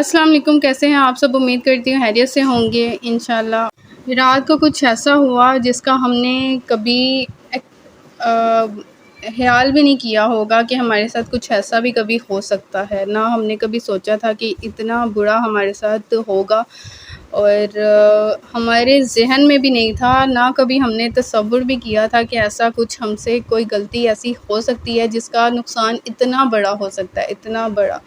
अस्सलाम वालेकुम, कैसे हैं आप सब। उम्मीद करती हूँ खैरियत से होंगे इंशाल्लाह। रात को कुछ ऐसा हुआ जिसका हमने कभी ख़्याल भी नहीं किया होगा कि हमारे साथ कुछ ऐसा भी कभी हो सकता है। ना हमने कभी सोचा था कि इतना बुरा हमारे साथ होगा, और हमारे ज़हन में भी नहीं था, ना कभी हमने तसव्वुर भी किया था कि ऐसा कुछ हमसे कोई गलती ऐसी हो सकती है जिसका नुकसान इतना बड़ा हो सकता है, इतना बड़ा।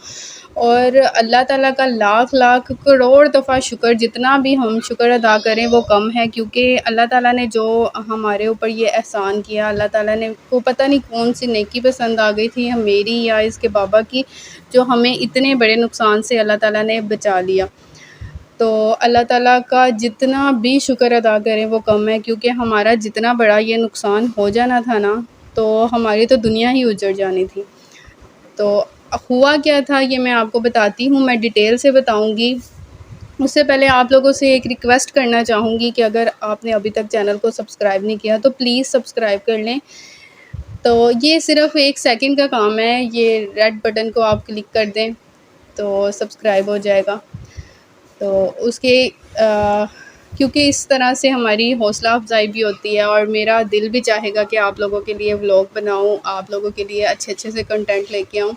और अल्लाह ताला का लाख लाख करोड़ दफ़ा शुक्र, जितना भी हम शुक्र अदा करें वो कम है, क्योंकि अल्लाह ताला ने जो हमारे ऊपर ये एहसान किया, अल्लाह ताला ने को पता नहीं कौन सी नेकी पसंद आ गई थी, मेरी या इसके बाबा की, जो हमें इतने बड़े नुकसान से अल्लाह ताला ने बचा लिया। तो अल्लाह ताला का जितना भी शुक्र अदा करें वो कम है, क्योंकि हमारा जितना बड़ा ये नुकसान हो जाना था ना, तो हमारी तो दुनिया ही उजड़ जानी थी। तो हुआ क्या था ये मैं आपको बताती हूँ, मैं डिटेल से बताऊँगी। उससे पहले आप लोगों से एक रिक्वेस्ट करना चाहूँगी कि अगर आपने अभी तक चैनल को सब्सक्राइब नहीं किया तो प्लीज़ सब्सक्राइब कर लें। तो ये सिर्फ़ 1 सेकंड का काम है, ये रेड बटन को आप क्लिक कर दें तो सब्सक्राइब हो जाएगा। तो उसके क्योंकि इस तरह से हमारी हौसला अफ़ज़ाई भी होती है, और मेरा दिल भी चाहेगा कि आप लोगों के लिए व्लॉग बनाऊँ, आप लोगों के लिए अच्छे-अच्छे से कंटेंट लेके आऊँ।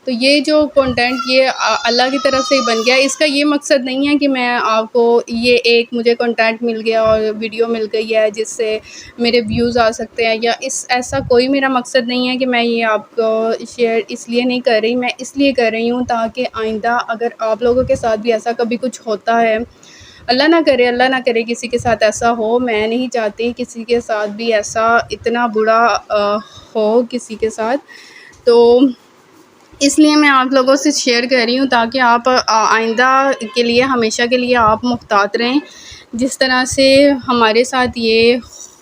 तो ये जो कंटेंट ये अल्लाह की तरफ से बन गया। इसका ये मकसद नहीं है कि मैं आपको ये एक मुझे कंटेंट मिल गया और वीडियो मिल गई है जिससे मेरे व्यूज़ आ सकते हैं, या ऐसा कोई मेरा मकसद नहीं है कि मैं ये आपको शेयर इसलिए नहीं कर रही। मैं इसलिए कर रही हूँ ताकि आइंदा अगर आप लोगों के साथ भी ऐसा कभी कुछ होता है, अल्लाह ना करे किसी के साथ ऐसा हो, मैं नहीं चाहती किसी के साथ भी ऐसा इतना बुरा हो किसी के साथ। तो इसलिए मैं आप लोगों से शेयर कर रही हूँ ताकि आप आइंदा के लिए, हमेशा के लिए आप मुहतात रहें। जिस तरह से हमारे साथ ये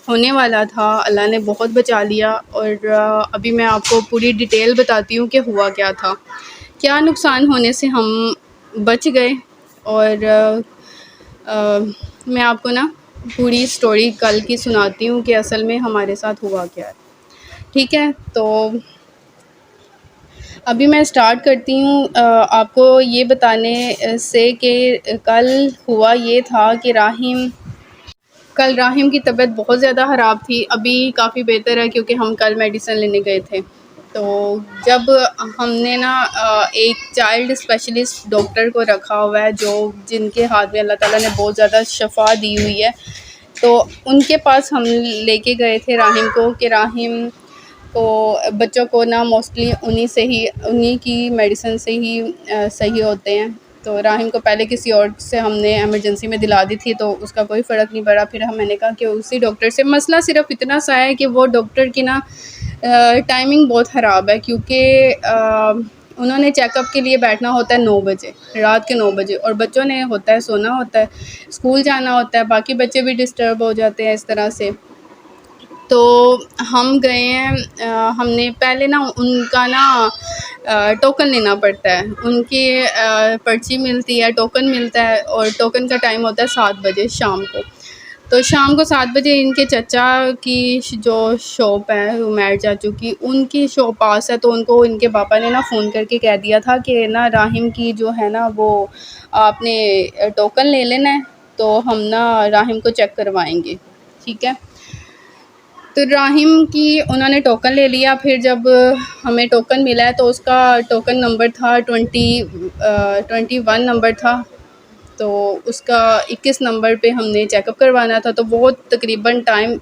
होने वाला था, अल्लाह ने बहुत बचा लिया। और अभी मैं आपको पूरी डिटेल बताती हूँ कि हुआ क्या था, क्या नुकसान होने से हम बच गए। और मैं आपको ना पूरी स्टोरी कल की सुनाती हूँ कि असल में हमारे साथ हुआ क्या है, ठीक है। तो अभी मैं स्टार्ट करती हूँ आपको ये बताने से कि कल हुआ ये था कि कल राहिम की तबीयत बहुत ज़्यादा ख़राब थी। अभी काफ़ी बेहतर है क्योंकि हम कल मेडिसिन लेने गए थे। तो जब हमने ना एक चाइल्ड स्पेशलिस्ट डॉक्टर को रखा हुआ है, जो जिनके हाथ में अल्लाह ताला ने बहुत ज़्यादा शफ़ा दी हुई है, तो उनके पास हम लेके गए थे राहिम को कि राहिम को, बच्चों को ना मोस्टली उन्हीं की मेडिसिन से ही सही होते हैं। तो राहिम को पहले किसी और से हमने एमरजेंसी में दिला दी थी, तो उसका कोई फ़र्क नहीं पड़ा। फिर मैंने कहा कि उसी डॉक्टर से, मसला सिर्फ़ इतना सा है कि वो डॉक्टर की ना टाइमिंग बहुत ख़राब है, क्योंकि उन्होंने चेकअप के लिए बैठना होता है 9 बजे, रात के 9 बजे, और बच्चों ने होता है सोना होता है, स्कूल जाना होता है, बाकी बच्चे भी डिस्टर्ब हो जाते हैं इस तरह से। तो हम गए हैं, हमने पहले ना उनका ना टोकन लेना पड़ता है। उनकी पर्ची मिलती है, टोकन मिलता है, और टोकन का टाइम होता है 7 बजे शाम को। तो शाम को 7 बजे इनके चचा की जो शॉप है, उमैर चाचू की, उनकी शॉप पास है। तो उनको इनके पापा ने ना फ़ोन करके कह दिया था कि ना राहिम की जो है ना वो आपने टोकन ले लेना है, तो हम ना राहिम को चेक करवाएंगे, ठीक है। तो राहिम की उन्होंने टोकन ले लिया। फिर जब हमें टोकन मिला है तो उसका टोकन नंबर था 21 नंबर था। तो उसका 21 नंबर पे हमने चेकअप करवाना था। तो वो तकरीबन टाइम,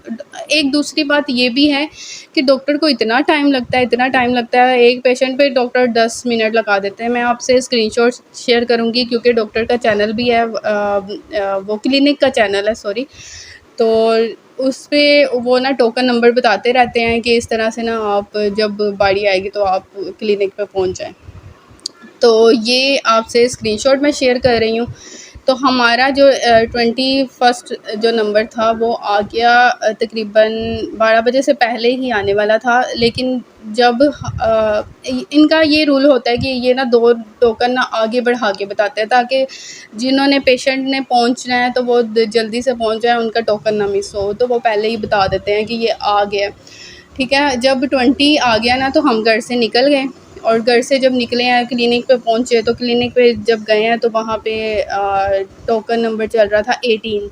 एक दूसरी बात ये भी है कि डॉक्टर को इतना टाइम लगता है, एक पेशेंट पे डॉक्टर 10 मिनट लगा देते हैं। मैं आपसे स्क्रीनशॉट शेयर करूँगी क्योंकि डॉक्टर का चैनल भी है, वो क्लिनिक का चैनल है, सॉरी। तो उस पे वो ना टोकन नंबर बताते रहते हैं कि इस तरह से ना आप जब बारी आएगी तो आप क्लिनिक पे पहुंच जाएं। तो ये आपसे स्क्रीनशॉट मैं शेयर कर रही हूँ। तो हमारा जो 21 जो नंबर था वो आ गया तकरीबन 12 बजे से पहले ही आने वाला था। लेकिन जब इनका ये रूल होता है कि ये ना 2 टोकन ना आगे बढ़ा के बताते हैं, ताकि जिन्होंने पेशेंट ने पहुंचना है तो वो जल्दी से पहुंच जाए, उनका टोकन ना मिस हो। तो वो पहले ही बता देते हैं कि ये आ गया, ठीक है। जब 20 आ गया ना तो हम घर से निकल गए। और घर से जब निकले हैं क्लिनिक पे पहुँचे, तो क्लिनिक पे जब गए हैं तो वहाँ पे टोकन नंबर चल रहा था 18।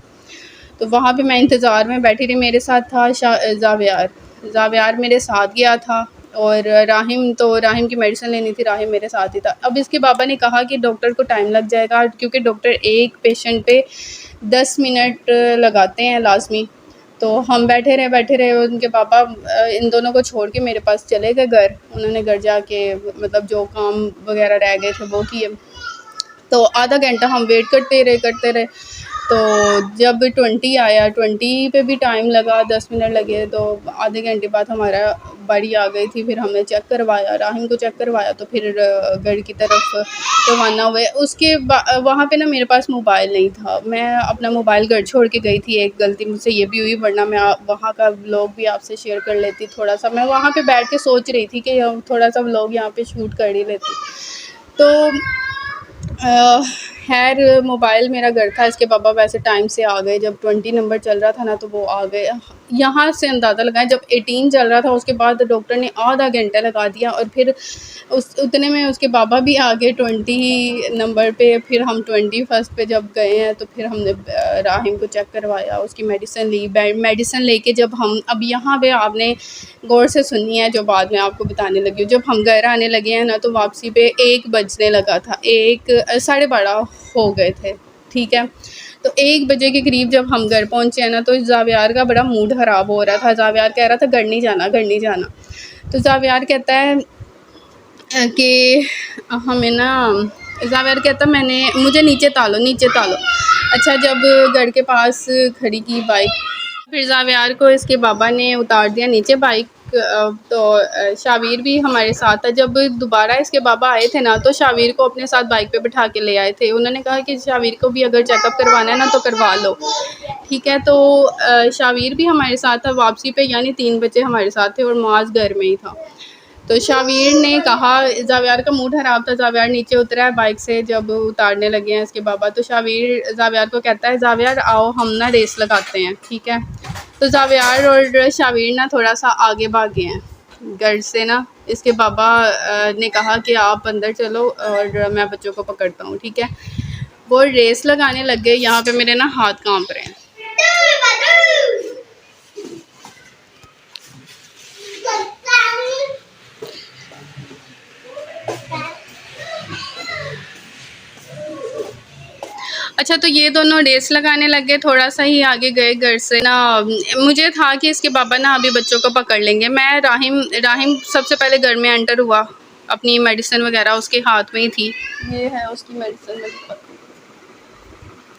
तो वहाँ पे मैं इंतज़ार में बैठी रही। मेरे साथ था ज़ावियार मेरे साथ गया था, और राहिम की मेडिसिन लेनी थी, राहिम मेरे साथ ही था। अब इसके पापा ने कहा कि डॉक्टर को टाइम लग जाएगा, क्योंकि डॉक्टर एक पेशेंट पे 10 मिनट लगाते हैं लाजमी। तो हम बैठे रहे, उनके पापा इन दोनों को छोड़ के मेरे पास चले गए घर। उन्होंने घर जाके मतलब जो काम वगैरह रह गए थे वो किए। तो आधा घंटा हम वेट करते रहे। तो जब 20 आया, 20 पे भी टाइम लगा, 10 मिनट लगे। तो आधे घंटे बाद हमारा बारी आ गई थी। फिर हमने चेक करवाया, राहिम को चेक करवाया, तो फिर घर की तरफ रवाना हुए। उसके वहाँ पे ना मेरे पास मोबाइल नहीं था। मैं अपना मोबाइल घर छोड़ के गई थी। एक गलती मुझसे ये भी हुई, वरना मैं वहाँ का व्लॉग भी आपसे शेयर कर लेती थोड़ा सा। मैं वहाँ पे बैठ के सोच रही थी कि थोड़ा सा व्लॉग यहाँ पे शूट कर ही लेती। तो खैर मोबाइल मेरा घर था। इसके पापा वैसे टाइम से आ गए। जब 20 नंबर चल रहा था ना, तो वो आ गए। यहाँ से अंदाज़ा लगाएं, जब 18 चल रहा था उसके बाद डॉक्टर ने आधा घंटा लगा दिया, और फिर उतने में उसके पापा भी आ गए 20 नंबर पे। फिर हम 21 पे जब गए हैं, तो फिर हमने राहिम को चेक करवाया, उसकी मेडिसिन ली। मेडिसिन लेके जब हम अब यहाँ पे आपने गौर से सुननी है जो बात मैं आपको बताने लगी हूँ। जब हम घर आने लगे हैं ना, तो वापसी पे 1 बजने लगा था, 1 12:30 हो गए थे, ठीक है। तो 1 बजे के करीब जब हम घर पहुँचे हैं ना, तो ज़ावियार का बड़ा मूड ख़राब हो रहा था। ज़ावियार कह रहा था घर नहीं जाना। तो ज़ावियार कहता है कि हमें ना ज़ावियार कहता मुझे नीचे तालो। अच्छा, जब घर के पास खड़ी की बाइक, फिर ज़ावियार को इसके बाबा ने उतार दिया नीचे बाइक। तो शावीर भी हमारे साथ था। जब दोबारा इसके बाबा आए थे ना, तो शावीर को अपने साथ बाइक पे बिठा के ले आए थे। उन्होंने कहा कि शावीर को भी अगर चेकअप करवाना है ना, तो करवा लो, ठीक है। तो शावीर भी हमारे साथ था वापसी पे, यानी 3 बजे हमारे साथ थे, और मुआज़ घर में ही था। तो शावीर ने कहा, ज़ावियार का मूड ख़राब था। ज़ावियार नीचे उतरा है बाइक से, जब उतारने लगे हैं इसके बाबा, तो शावीर ज़ावियार को कहता है, ज़ावियार आओ हम ना रेस लगाते हैं, ठीक है। तो ज़ावियार और शावीर ना थोड़ा सा आगे भागे हैं घर से ना। इसके बाबा ने कहा कि आप अंदर चलो और मैं बच्चों को पकड़ता हूँ, ठीक है। वो रेस लगाने लग गए। यहाँ पे मेरे ना हाथ कांप रहे हैं। अच्छा, तो ये दोनों रेस लगाने लग गए। थोड़ा सा ही आगे गए घर से ना, मुझे था कि इसके पापा ना अभी बच्चों को पकड़ लेंगे। मैं राहिम सबसे पहले घर में एंटर हुआ। अपनी मेडिसिन वगैरह उसके हाथ में ही थी। ये है उसकी मेडिसिन,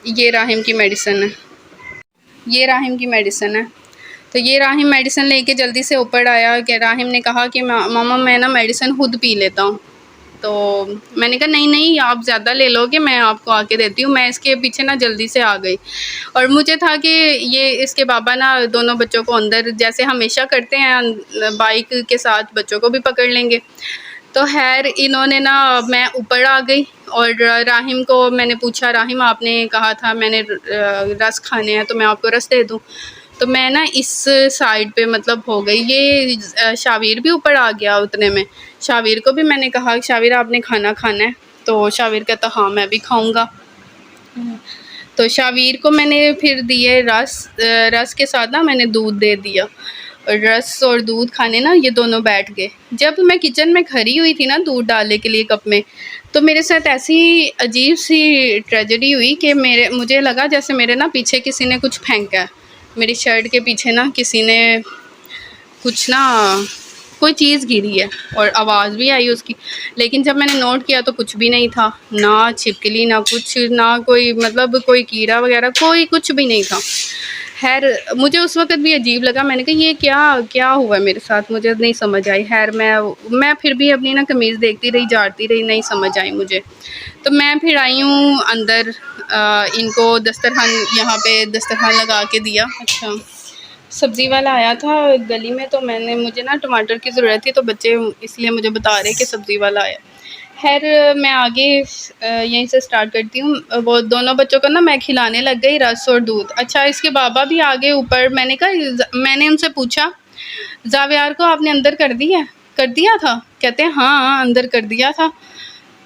ये राहिम की मेडिसिन है, ये राहिम की मेडिसिन है। तो ये राहिम मेडिसिन लेके जल्दी से ऊपर आया कि राहिम ने कहा कि मामा मैं ना मेडिसिन खुद पी लेता हूँ। तो मैंने कहा नहीं आप ज़्यादा ले लोगे, मैं आपको आके देती हूँ। मैं इसके पीछे ना जल्दी से आ गई, और मुझे था कि ये इसके बाबा ना दोनों बच्चों को अंदर जैसे हमेशा करते हैं, बाइक के साथ बच्चों को भी पकड़ लेंगे। तो खैर इन्होंने ना, मैं ऊपर आ गई, और राहिम को मैंने पूछा, राहिम आपने कहा था मैंने रस खाने हैं, तो मैं आपको रस दे दूँ। तो मैं ना इस साइड पे मतलब हो गई। ये शावीर भी ऊपर आ गया। उतने में शावीर को भी मैंने कहा, शावीर आपने खाना खाना है? तो शावीर कहता हाँ मैं भी खाऊंगा। तो शावीर को मैंने फिर दिए रस के साथ ना मैंने दूध दे दिया, और रस और दूध खाने ना ये दोनों बैठ गए। जब मैं किचन में खड़ी हुई थी ना दूध डालने के लिए कप में, तो मेरे साथ ऐसी अजीब सी ट्रेजेडी हुई कि मुझे लगा जैसे मेरे ना पीछे किसी ने कुछ फेंका है। मेरी शर्ट के पीछे ना किसी ने कुछ ना कोई चीज़ गिरी है, और आवाज़ भी आई उसकी। लेकिन जब मैंने नोट किया तो कुछ भी नहीं था, ना छिपकली ना कुछ, ना कोई मतलब कोई कीड़ा वगैरह, कोई कुछ भी नहीं था। खैर मुझे उस वक़्त भी अजीब लगा। मैंने कहा ये क्या हुआ मेरे साथ, मुझे नहीं समझ आई। खैर मैं फिर भी अपनी ना कमीज़ देखती रही, झाड़ती रही, नहीं समझ आई मुझे। तो मैं फिर आई हूँ अंदर, इनको दस्तरखान, यहाँ पे दस्तरखान लगा के दिया। अच्छा, सब्ज़ी वाला आया था गली में, तो मुझे ना टमाटर की ज़रूरत थी, तो बच्चे इसलिए मुझे बता रहे कि सब्ज़ी वाला आया। खैर मैं आगे यहीं से स्टार्ट करती हूँ। वो दोनों बच्चों को ना मैं खिलाने लग गई रस और दूध। अच्छा, इसके बाबा भी आगे ऊपर। मैंने उनसे पूछा, ज़ावियार को आपने अंदर कर दिया? कर दिया था? कहते हैं हाँ अंदर कर दिया था।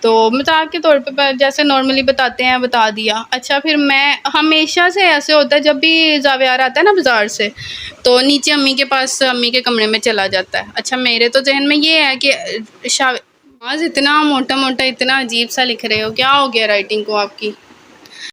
तो मज़ाक के तौर पे जैसे नॉर्मली बताते हैं बता दिया। अच्छा फिर मैं हमेशा से ऐसे होता है जब भी ज़ावियार आता है ना बाज़ार से तो नीचे अम्मी के पास अम्मी के कमरे में चला जाता है। अच्छा मेरे तो जहन में ये है कि आज इतना मोटा मोटा इतना अजीब सा लिख रहे हो, क्या हो गया राइटिंग को आपकी?